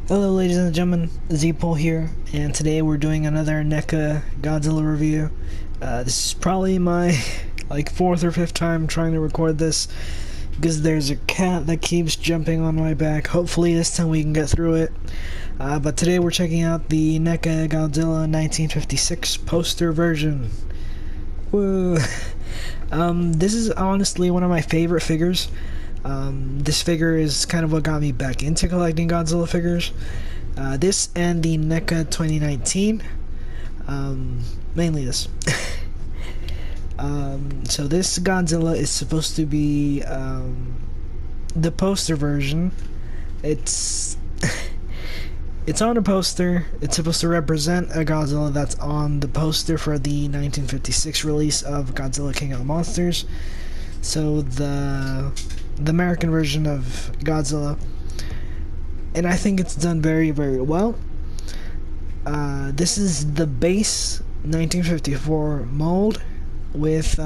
Hello ladies and gentlemen, Zepol here, and today we're doing another NECA Godzilla review. This is probably my fourth or fifth time trying to record this, because there's a cat that keeps jumping on my back. Hopefully this time we can get through it. But today we're checking out the NECA Godzilla 1956 poster version. Woo! This is honestly one of my favorite figures. This figure is kind of what got me back into collecting Godzilla figures. This and the NECA 2019. Mainly this. So this Godzilla is supposed to be the poster version. It's it's on a poster. It's supposed to represent a Godzilla that's on the poster for the 1956 release of Godzilla King of the Monsters. So the American version of Godzilla, and I think it's done very, very well. This is the base 1954 mold with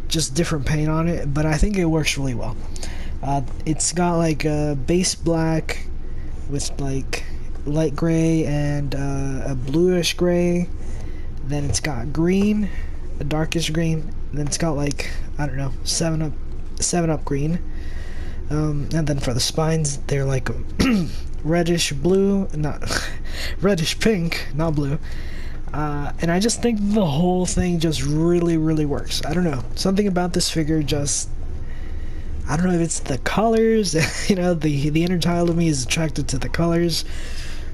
just different paint on it, but I think it works really well. It's got like a base black with like light gray and a bluish gray. Then it's got green, a darkish green. Then it's got like, I don't know, 7-Up green. And then for the spines, they're like reddish blue, not reddish pink, not blue. And I just think the whole thing just really, really works. I don't know, something about this figure just, I don't know if it's the colors, you know, the inner child of me is attracted to the colors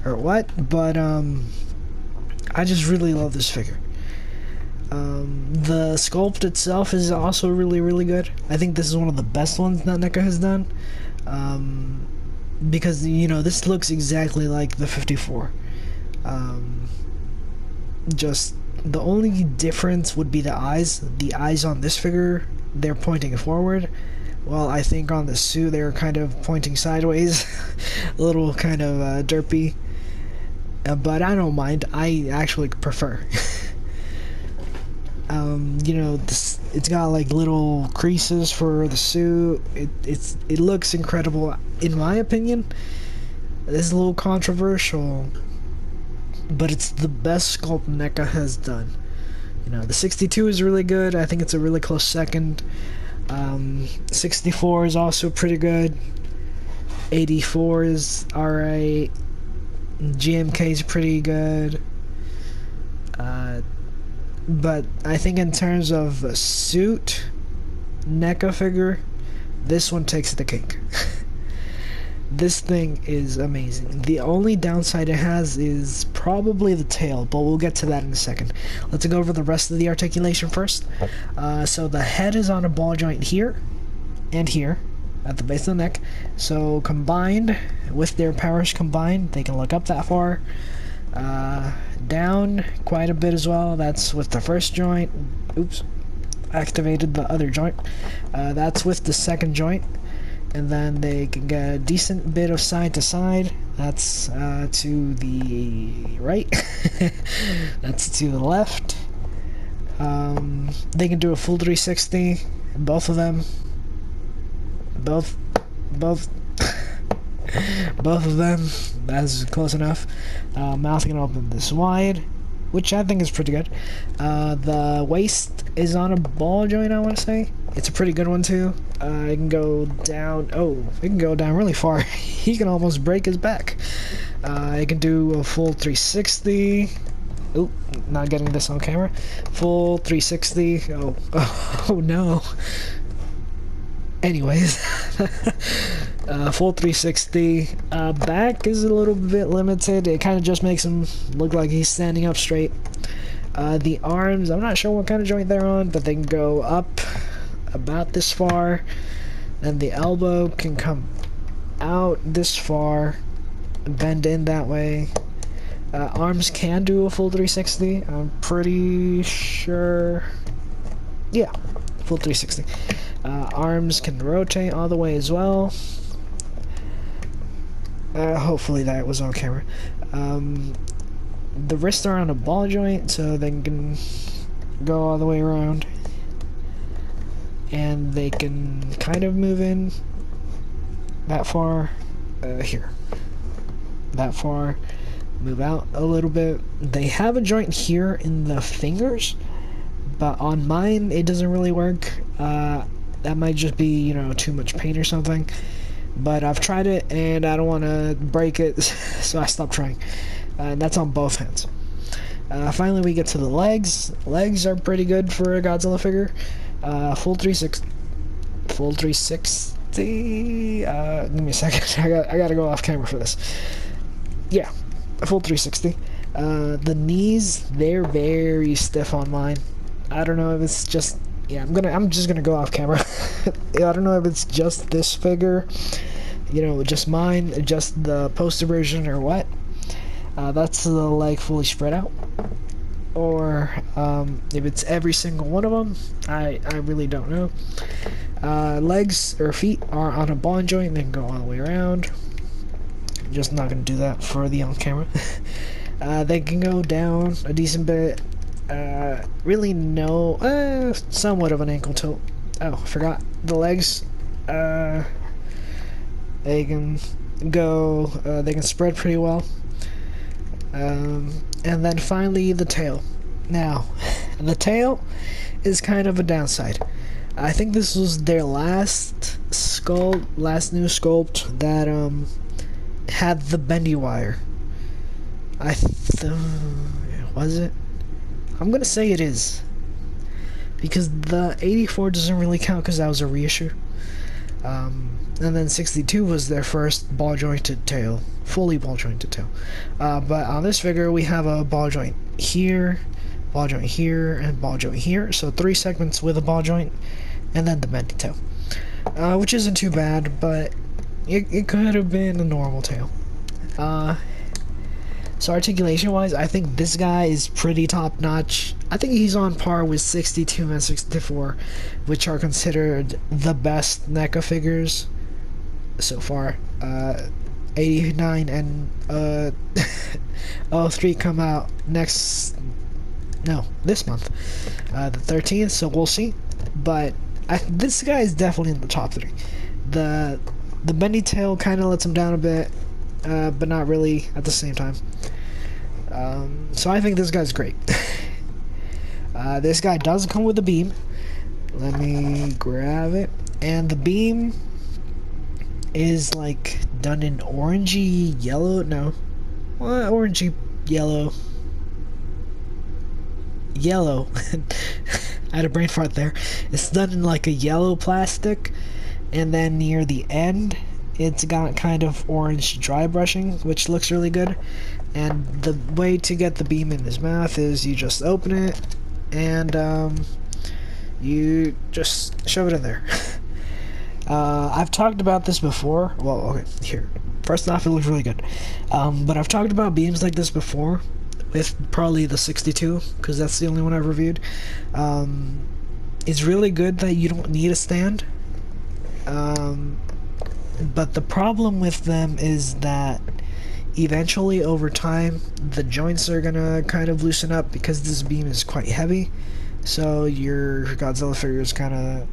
or what, but I just really love this figure. The sculpt itself is also really, really good. I think this is one of the best ones that NECA has done, because, you know, this looks exactly like the 54. Just the only difference would be the eyes. The eyes on this figure, they're pointing forward. Well, I think on the suit they're kind of pointing sideways. A little kind of derpy, but I don't mind. I actually prefer. You know, it's got like little creases for the suit. It looks incredible in my opinion. This is a little controversial, but it's the best sculpt NECA has done. You know, the 62 is really good. I think it's a really close second. 64 is also pretty good. 84 is alright. GMK is pretty good. But I think in terms of a suit NECA figure, this one takes the cake. This thing is amazing. The only downside it has is probably the tail, but we'll get to that in a second. Let's go over the rest of the articulation first. So the head is on a ball joint here and here at the base of the neck. So combined, with their powers combined, they can look up that far. Down quite a bit as well. That's with the first joint. Oops, activated the other joint. That's with the second joint, and then they can get a decent bit of side to side. That's to the right. That's to the left. They can do a full 360. Both of them. Both of them. That's close enough. Mouth can open this wide, which I think is pretty good. The waist is on a ball joint, I want to say. It's a pretty good one too. It can go down. Oh, it can go down really far. He can almost break his back. It can do a full 360. Oop, not getting this on camera. Full 360. Oh no. Anyways, full 360. Back is a little bit limited. It kind of just makes him look like he's standing up straight. The arms, I'm not sure what kind of joint they're on, but they can go up about this far. Then the elbow can come out this far, bend in that way. Arms can do a full 360. I'm pretty sure. Yeah, full 360. Arms can rotate all the way as well. Hopefully that was on camera. The wrists are on a ball joint, so they can go all the way around. And they can kind of move in that far here. that far, move out a little bit. They have a joint here in the fingers, but on mine it doesn't really work. That might just be, you know, too much paint or something. But I've tried it and I don't want to break it, so I stopped trying. And that's on both hands. Finally, we get to the legs. Legs are pretty good for a Godzilla figure. Full 360. Full 360. Give me a second. I gotta go off camera for this. Yeah, a full 360. The knees, they're very stiff on mine. I don't know if it's just. Yeah, I'm just gonna go off camera. I don't know if it's just this figure, you know, just mine, just the poster version, or what. That's the leg fully spread out, or if it's every single one of them, I really don't know. Legs or feet are on a ball joint. They can go all the way around. I'm just not gonna do that for the on camera. They can go down a decent bit. Really no, somewhat of an ankle tilt. Oh, I forgot. The legs, they can go, they can spread pretty well. And then finally the tail. Now, the tail is kind of a downside. I think this was their last new sculpt that, had the bendy wire. Was it? I'm gonna say it is, because the 84 doesn't really count because that was a reissue. And then 62 was their first ball jointed tail, fully ball jointed tail. But on this figure we have a ball joint here, and ball joint here. So 3 segments with a ball joint, and then the bendy tail, which isn't too bad, but it could have been a normal tail. So articulation wise, I think this guy is pretty top notch. I think he's on par with 62 and 64, which are considered the best NECA figures so far. 89 and 03 come out this month, the 13th, so we'll see. But this guy is definitely in the top 3. The bendy tail kind of lets him down a bit, but not really at the same time. So I think this guy's great. This guy does come with a beam. Let me grab it. And the beam is like done in orangey yellow. No. What? Orangey yellow. Yellow. I had a brain fart there. It's done in like a yellow plastic. And then near the end, it's got kind of orange dry brushing, which looks really good. And the way to get the beam in his mouth is you just open it and you just shove it in there. I've talked about this before. Well, okay, here. First off, it looks really good. But I've talked about beams like this before with probably the 62, because that's the only one I've reviewed. It's really good that you don't need a stand. But the problem with them is that eventually, over time, the joints are gonna kind of loosen up because this beam is quite heavy. So your Godzilla figure is kind of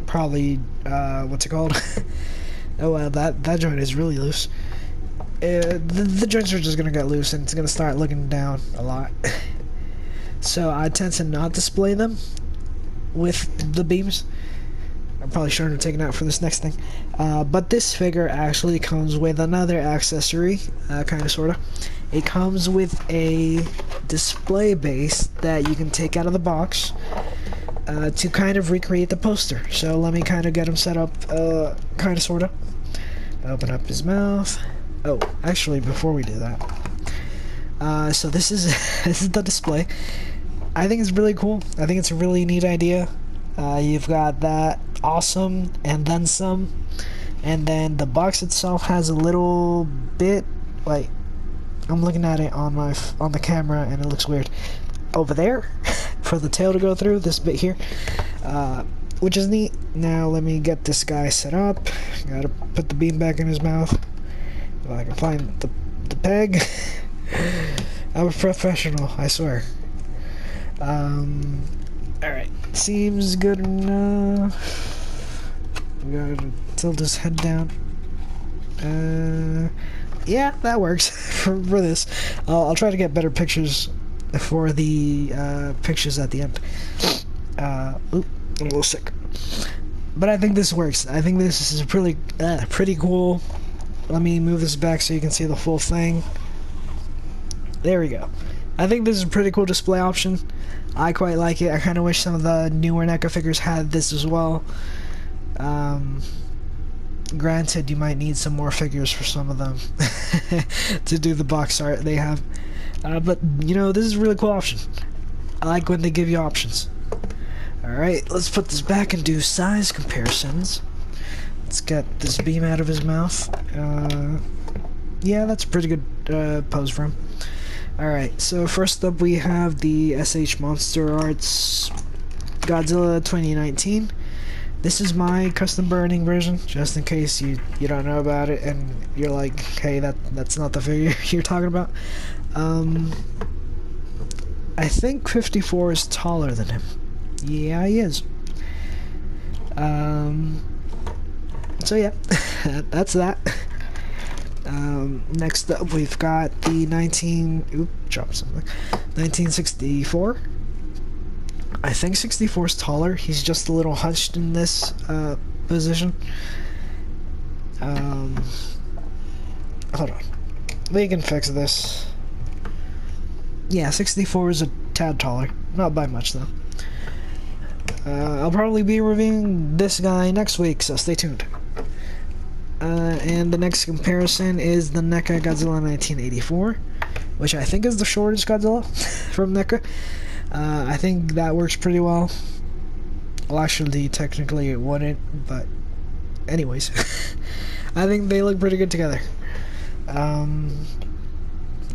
probably, what's it called? Oh wow, that joint is really loose. The joints are just gonna get loose and it's gonna start looking down a lot. So I tend to not display them with the beams. I probably shouldn't have taken out for this next thing. But this figure actually comes with another accessory, kind of, sort of. It comes with a display base that you can take out of the box to kind of recreate the poster. So let me kind of get him set up, kind of, sort of. Open up his mouth. Oh, actually, before we do that. So this is this is the display. I think it's really cool. I think it's a really neat idea. You've got that awesome and then some, and then the box itself has a little bit, like, I'm looking at it on the camera and it looks weird over there for the tail to go through, this bit here, which is neat. Now let me get this guy set up. Gotta put the beam back in his mouth if I can find the peg. I'm a professional, I swear. Alright, seems good enough. We gotta tilt his head down. yeah, that works for this. I'll try to get better pictures for the pictures at the end. Oop, I'm a little sick. But I think this works. I think this is pretty cool. Let me move this back so you can see the full thing. There we go. I think this is a pretty cool display option. I quite like it. I kind of wish some of the newer NECA figures had this as well. Granted, you might need some more figures for some of them to do the box art they have. But, you know, this is a really cool option. I like when they give you options. Alright, let's put this back and do size comparisons. Let's get this beam out of his mouth. Yeah, that's a pretty good pose for him. Alright, so first up we have the SH Monster Arts Godzilla 2019. This is my custom burning version, just in case you don't know about it and you're like, hey, that's not the figure you're talking about. I think 54 is taller than him. Yeah, he is. So yeah, that's that. Next up we've got the 1964. I think 64 is taller. He's just a little hunched in this position. Hold on. We can fix this. Yeah, 64 is a tad taller. Not by much though. I'll probably be reviewing this guy next week, so stay tuned. And the next comparison is the NECA Godzilla 1984, which I think is the shortest Godzilla from NECA. I think that works pretty well. Well, actually, technically it wouldn't, but anyways. I think they look pretty good together.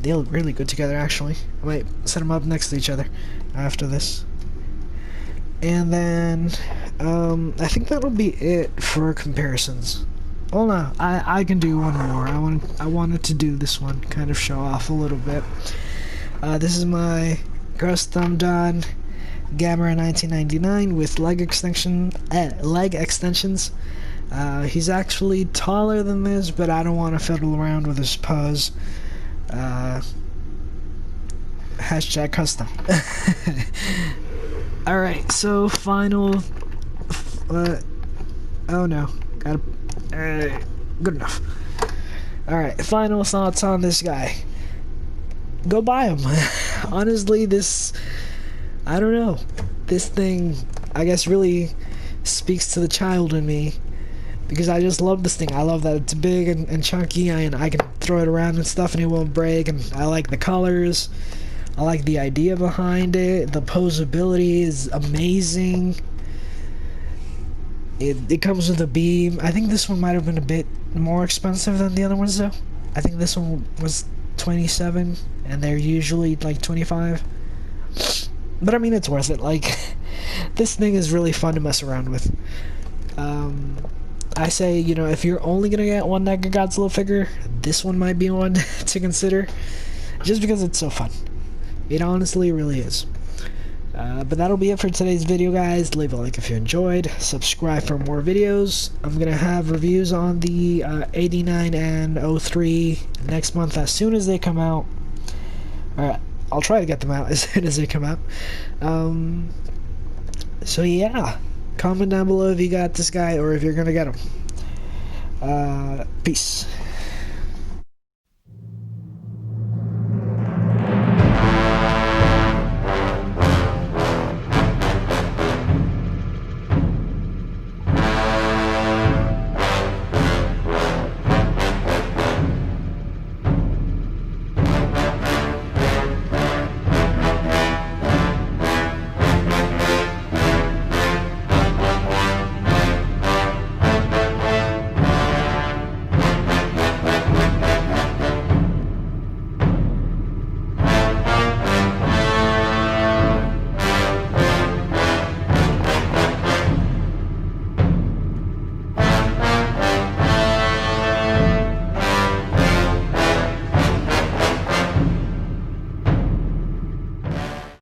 They look really good together, actually. I might set them up next to each other after this. And then, I think that'll be it for comparisons. Oh no, I can do one more. I wanted to do this one, kind of show off a little bit. This is my custom done Gamera 1999 with leg extensions. He's actually taller than this, but I don't want to fiddle around with his pose. Hashtag custom. Alright, so final... oh no, gotta... good enough. Alright, final thoughts on this guy. Go buy him. Honestly, this... I don't know. This thing, I guess, really speaks to the child in me. Because I just love this thing. I love that it's big and chunky, and I can throw it around and stuff and it won't break, and I like the colors. I like the idea behind it. The posability is amazing. It comes with a beam. I think this one might have been a bit more expensive than the other ones though. I think this one was 27 and they're usually like 25. But I mean, it's worth it. Like, this thing is really fun to mess around with. I say, you know, if you're only gonna get one NECA Godzilla figure, this one might be one to consider. Just because it's so fun. It honestly really is. But that'll be it for today's video, guys. Leave a like if you enjoyed. Subscribe for more videos. I'm gonna have reviews on the 89 and 03 next month as soon as they come out. Alright, I'll try to get them out as soon as they come out. So yeah, comment down below if you got this guy or if you're gonna get him. Peace.